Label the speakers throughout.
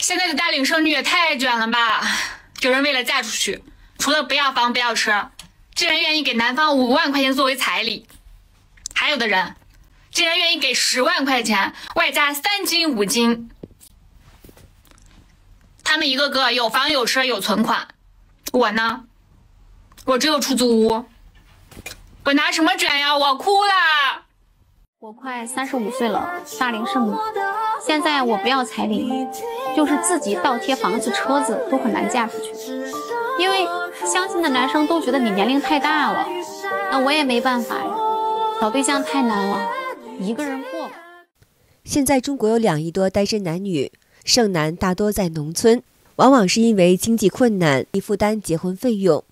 Speaker 1: 现在的大龄剩女也太卷了吧！有人为了嫁出去，除了不要房不要车，竟然愿意给男方5万块钱作为彩礼；还有的人竟然愿意给10万块钱，外加3金5金。他们一个个有房有车有存款，我呢？我只有出租屋，我拿什么卷呀？我哭了。
Speaker 2: 我快35岁了，大龄剩女。现在我不要彩礼，就是自己倒贴房子、车子都很难嫁出去，因为相亲的男生都觉得你年龄太大了。那我也没办法呀，找对象太难了，一个人过吧。
Speaker 3: 现在中国有2亿多单身男女，剩男大多在农村，往往是因为经济困难易负担结婚费用。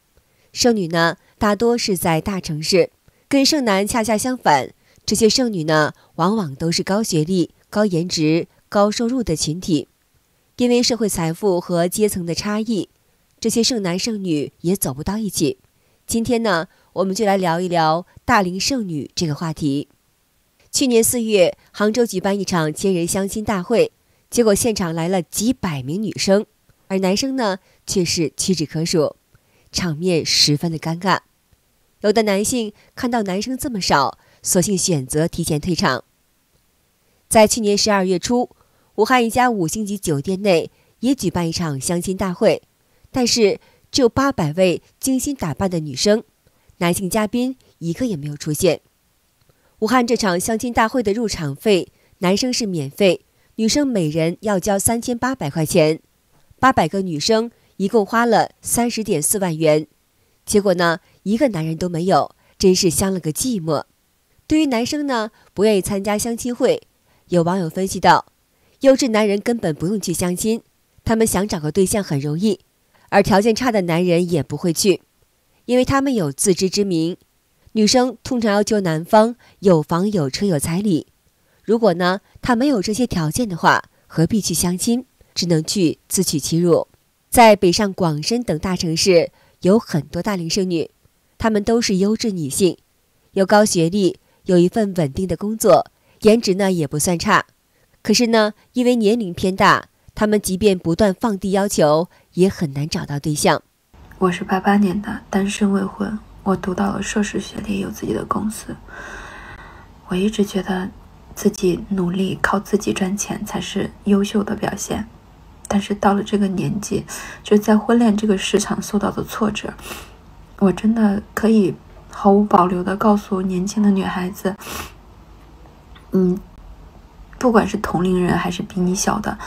Speaker 3: 剩女呢，大多是在大城市，跟剩男恰恰相反。这些剩女呢，往往都是高学历、高颜值、高收入的群体。因为社会财富和阶层的差异，这些剩男剩女也走不到一起。今天呢，我们就来聊一聊大龄剩女这个话题。去年4月，杭州举办一场千人相亲大会，结果现场来了几百名女生，而男生呢却是屈指可数，场面十分的尴尬。有的男性看到男生这么少，索性选择提前退场。在去年12月初，武汉一家5星级酒店内也举办一场相亲大会，但是只有800位精心打扮的女生，男性嘉宾一个也没有出现。武汉这场相亲大会的入场费，男生是免费，女生每人要交3800块钱，800个女生一共花了30.4万元。结果呢，一个男人都没有，真是相了个寂寞。对于男生呢，不愿意参加相亲会，有网友分析道，优质男人根本不用去相亲，他们想找个对象很容易，而条件差的男人也不会去，因为他们有自知之明。女生通常要求男方有房有车有彩礼，如果呢他没有这些条件的话，何必去相亲，只能去自取其辱。在北上广深等大城市，有很多大龄剩女，她们都是优质女性，有高学历，有一份稳定的工作，颜值呢也不算差。可是呢，因为年龄偏大，她们即便不断放低要求，也很难找到对象。
Speaker 4: 我是88年的，单身未婚，我读到了硕士学历，有自己的公司。我一直觉得自己努力靠自己赚钱才是优秀的表现，但是到了这个年纪，就在婚恋这个市场受到的挫折，我真的可以毫无保留地告诉年轻的女孩子，不管是同龄人还是比你小的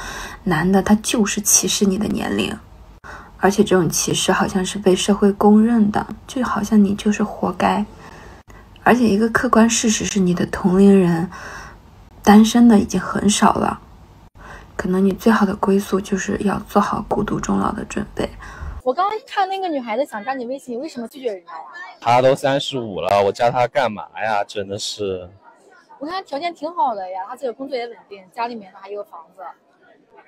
Speaker 4: 男的，他就是歧视你的年龄，而且这种歧视好像是被社会公认的，就好像你就是活该。而且一个客观事实是，你的同龄人单身的已经很少了，可能你最好的归宿就是要做好孤独终老的准备。
Speaker 5: 我刚刚看那个女孩子想加你微信，你为什么拒绝人家呀？
Speaker 6: 她都35了，我加她干嘛呀？真的是。
Speaker 5: 我看她条件挺好的呀，她自己工作也稳定，家里面呢还有房子。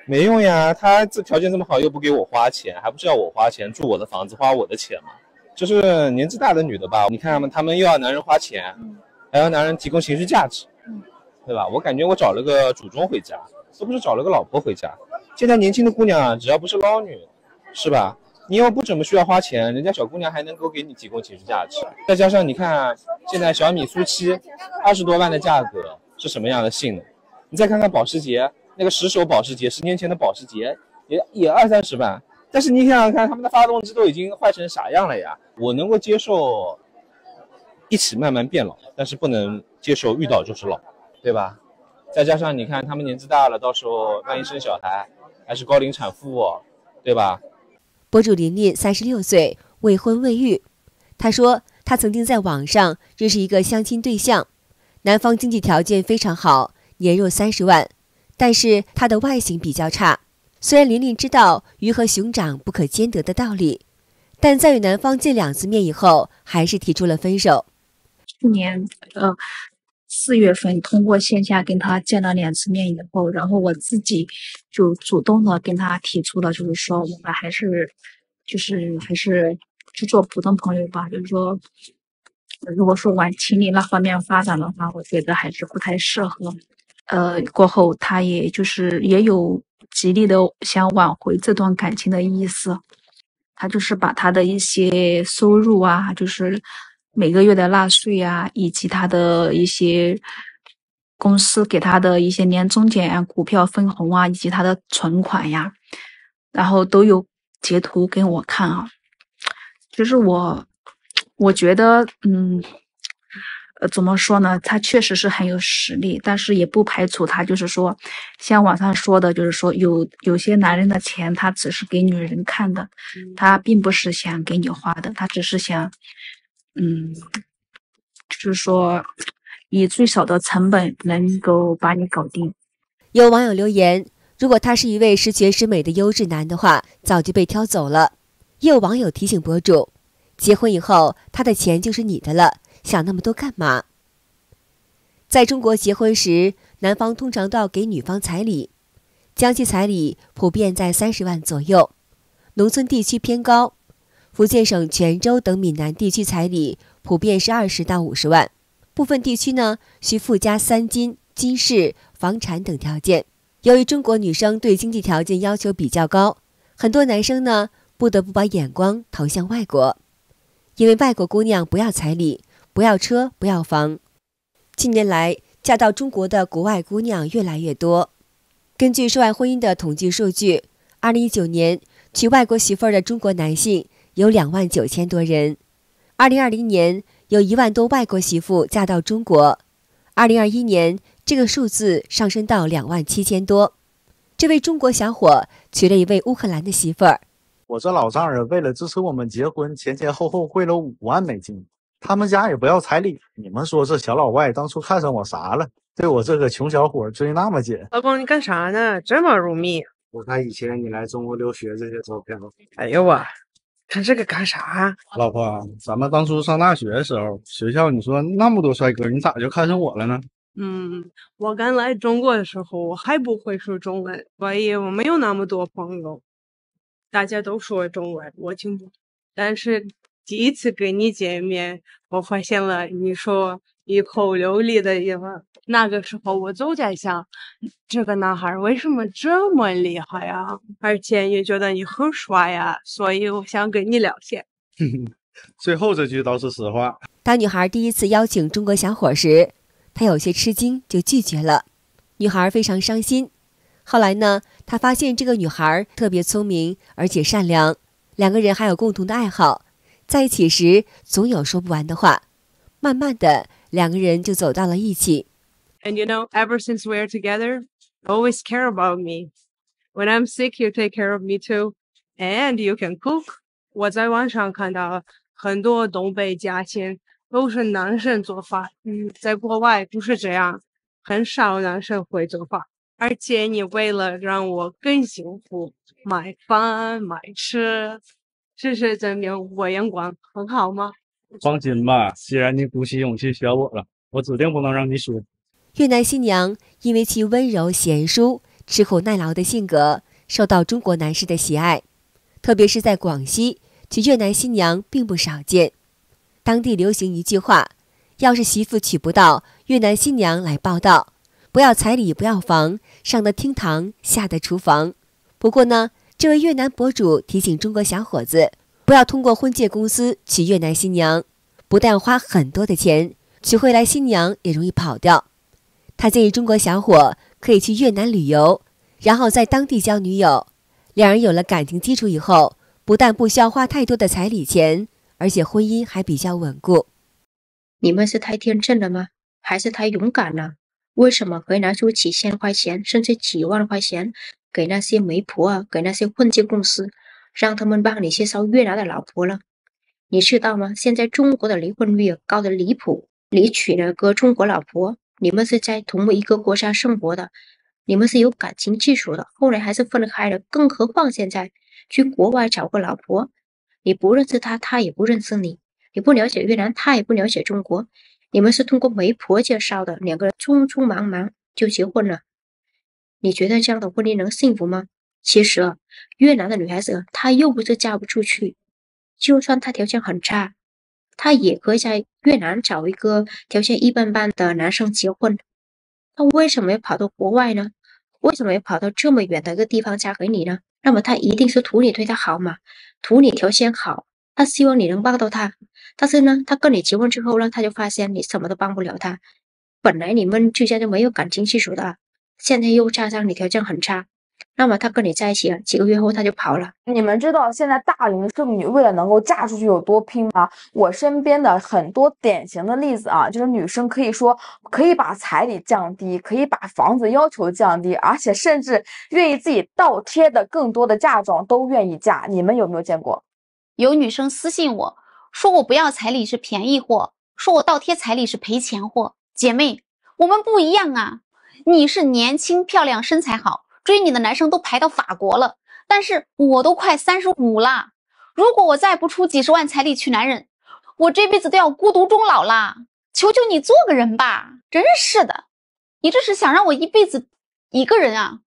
Speaker 6: 没用呀，她这条件这么好，又不给我花钱，还不是要我花钱，住我的房子，花我的钱吗？就是年纪大的女的吧，你看他们又要男人花钱，还要男人提供情绪价值，对吧？我感觉我找了个祖宗回家，都不是找了个老婆回家。现在年轻的姑娘啊，只要不是捞女，是吧？你又不怎么需要花钱，人家小姑娘还能够给你提供情绪价值。再加上你看现在小米苏720多万的价格是什么样的性能？你再看看保时捷，那个10手保时捷，10年前的保时捷也20-30万。但是你想想看，他们的发动机都已经坏成啥样了呀？我能够接受一起慢慢变老，但是不能接受遇到就是老，对吧？再加上你看他们年纪大了，到时候万一生小孩，还是高龄产妇对吧？
Speaker 3: 博主琳琳36岁，未婚未育。她说，她曾经在网上认识一个相亲对象，男方经济条件非常好，年入30万，但是他的外形比较差。虽然琳琳知道鱼和熊掌不可兼得的道理，但在与男方见2次面以后，还是提出了分手。
Speaker 7: 去年4月份通过线下跟他见了2次面以后，然后我自己就主动的跟他提出了，就是说我们还是去做普通朋友吧，就是说如果说往情侣那方面发展的话，我觉得还是不太适合。过后他也有极力的想挽回这段感情的意思。他就是把他的一些收入啊，就是每个月的纳税啊，以及他的一些公司给他的一些年终奖啊、股票分红啊，以及他的存款呀，然后都有截图给我看啊。就是我觉得，怎么说呢？他确实是很有实力，但是也不排除他就是说，像网上说的，就是说有些男人的钱他只是给女人看的，他并不是想给你花的，他只是想，就是说以最少的成本能够把你搞定。
Speaker 3: 有网友留言，如果他是一位十全十美的优质男的话，早就被挑走了。也有网友提醒博主，结婚以后他的钱就是你的了，想那么多干嘛？在中国结婚时，男方通常都要给女方彩礼，江西彩礼普遍在30万左右，农村地区偏高，福建省泉州等闽南地区彩礼普遍是20到50万，部分地区呢需附加3金、金饰、房产等条件。由于中国女生对经济条件要求比较高，很多男生呢不得不把眼光投向外国，因为外国姑娘不要彩礼，不要车，不要房。近年来，嫁到中国的国外姑娘越来越多。根据涉外婚姻的统计数据，2019年娶外国媳妇儿的中国男性有29000多人，2020年有1万多外国媳妇嫁到中国，2021年这个数字上升到27000多。这位中国小伙娶了一位乌克兰的媳妇儿。
Speaker 8: 我这老丈人为了支持我们结婚，前后汇了5万美金，他们家也不要彩礼。你们说这小老外当初看上我啥了？对我这个穷小伙追那么紧。
Speaker 9: 老公，你干啥呢？这么入迷？
Speaker 8: 我看以前你来中国留学这些照片。
Speaker 9: 哎呦我，看这个干啥？
Speaker 8: 老婆，咱们当初上大学的时候，学校你说那么多帅哥，你咋就看上我了呢？
Speaker 9: 我刚来中国的时候，我还不会说中文，所以我没有那么多朋友。大家都说中文，我听不懂。但是第一次跟你见面，我发现了你说一口流利的英文。那个时候我就在想，这个男孩为什么这么厉害呀？而且也觉得你很帅呀，所以我想跟你聊天。
Speaker 8: 最后这句倒是实话。
Speaker 3: 当女孩第一次邀请中国小伙时，他有些吃惊，就拒绝了。女孩非常伤心。后来呢，他发现这个女孩特别聪明，而且善良，两个人还有共同的爱好，在一起时总有说不完的话。慢慢的，两个人就走到了一起。
Speaker 9: And you know, ever since we're together, you always care about me. When I'm sick, you take care of me too. And you can cook. 我在网上看到很多东北家庭都是男生做饭，在国外不是这样，很少男生会做饭。而且你为了让我更幸福，买饭买吃，事实证明我眼光很好吗？
Speaker 8: 放心吧，既然你鼓起勇气选我了，我指定不能让你输。
Speaker 3: 越南新娘因为其温柔贤淑、吃苦耐劳的性格，受到中国男士的喜爱。特别是在广西，娶越南新娘并不少见。当地流行一句话：要是媳妇娶不到，越南新娘来报到。不要彩礼，不要房，上得厅堂，下得厨房。不过呢，这位越南博主提醒中国小伙子，不要通过婚介公司娶越南新娘，不但要花很多的钱，娶回来新娘也容易跑掉。他建议中国小伙可以去越南旅游，然后在当地交女友。两人有了感情基础以后，不但不需要花太多的彩礼钱，而且婚姻还比较稳固。
Speaker 10: 你们是太天真了吗？还是太勇敢了？为什么可以拿出几千块钱甚至几万块钱给那些媒婆啊，给那些婚介公司，让他们帮你介绍越南的老婆了？你知道吗？现在中国的离婚率高得离谱，你娶了个中国老婆，你们是在同一个国家生活的，你们是有感情基础的，后来还是分开了，更何况现在去国外找个老婆，你不认识他，他也不认识你，你不了解越南，他也不了解中国，你们是通过媒婆介绍的，两个人匆匆忙忙就结婚了。你觉得这样的婚姻能幸福吗？其实越南的女孩子她又不是嫁不出去，就算她条件很差，她也可以在越南找一个条件一般般的男生结婚。她为什么要跑到国外呢？为什么要跑到这么远的一个地方嫁给你呢？那么他一定是图你对他好嘛，图你条件好，他希望你能帮到他。但是呢，他跟你结婚之后呢，他就发现你什么都帮不了他。本来你们之间就没有感情基础的，现在又加上你条件很差，那么他跟你在一起了，几个月后他就跑了。
Speaker 11: 你们知道现在大龄剩女为了能够嫁出去有多拼吗？我身边的很多典型的例子啊，就是女生可以说可以把彩礼降低，可以把房子要求降低，而且甚至愿意自己倒贴的更多的嫁妆都愿意嫁。你们有没有见过？
Speaker 2: 有女生私信我说我不要彩礼是便宜货，说我倒贴彩礼是赔钱货。姐妹，我们不一样啊，你是年轻漂亮身材好，追你的男生都排到法国了，但是我都快35了，如果我再不出几十万彩礼娶男人，我这辈子都要孤独终老啦！求求你做个人吧！真是的，你这是想让我一辈子一个人啊？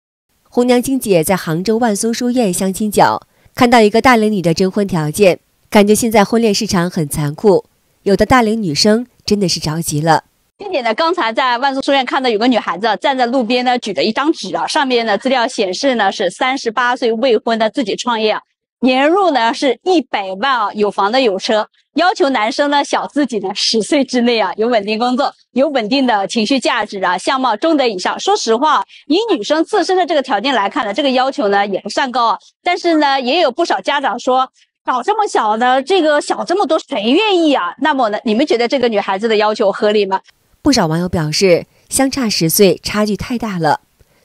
Speaker 3: 红娘金姐在杭州万松书院相亲角看到一个大龄女的征婚条件，感觉现在婚恋市场很残酷，有的大龄女生真的是着急了。
Speaker 12: 金姐呢，刚才在万松书院看到有个女孩子站在路边呢，举着一张纸啊，上面的资料显示呢是38岁未婚的自己创业，年入呢是100万啊，有房的有车，要求男生呢小自己呢10岁之内啊，有稳定工作，有稳定的情绪价值啊，相貌中等以上。说实话，以女生自身的这个条件来看呢，这个要求呢也不算高啊，但是呢也有不少家长说，搞这么小的，这个小这么多，谁愿意啊？那么呢，你们觉得这个女孩子的要求合理吗？
Speaker 3: 不少网友表示，相差10岁差距太大了，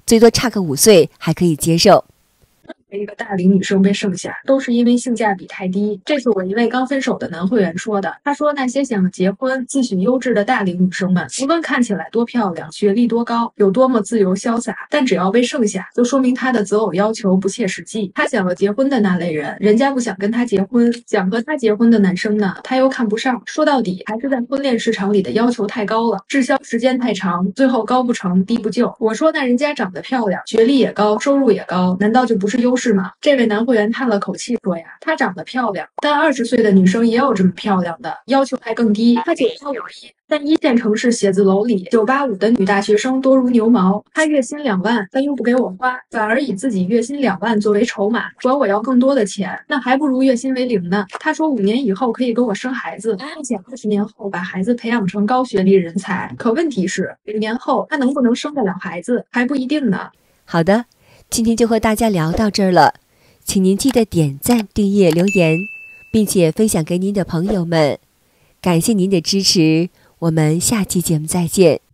Speaker 3: 最多差个5岁还可以接受。
Speaker 13: 一个大龄女生被剩下，都是因为性价比太低。这是我一位刚分手的男会员说的。他说，那些想结婚、自诩优质的大龄女生们，无论看起来多漂亮、学历多高、有多么自由潇洒，但只要被剩下，就说明她的择偶要求不切实际。他想要结婚的那类人，人家不想跟他结婚；想和他结婚的男生呢，他又看不上。说到底，还是在婚恋市场里的要求太高了，滞销时间太长，最后高不成低不就。我说，那人家长得漂亮，学历也高，收入也高，难道就不是优势吗？这位男会员叹了口气说呀，她长得漂亮，但20岁的女生也有这么漂亮的，要求还更低。她981，但一线城市写字楼里985的女大学生多如牛毛。她月薪2万，但又不给我花，反而以自己月薪2万作为筹码，管我要更多的钱，那还不如月薪为0呢。她说5年以后可以跟我生孩子，并且20年后把孩子培养成高学历人才。可问题是5年后她能不能生得了孩子还不一定呢。
Speaker 3: 好的，今天就和大家聊到这儿了，请您记得点赞、订阅、留言，并且分享给您的朋友们。感谢您的支持，我们下期节目再见。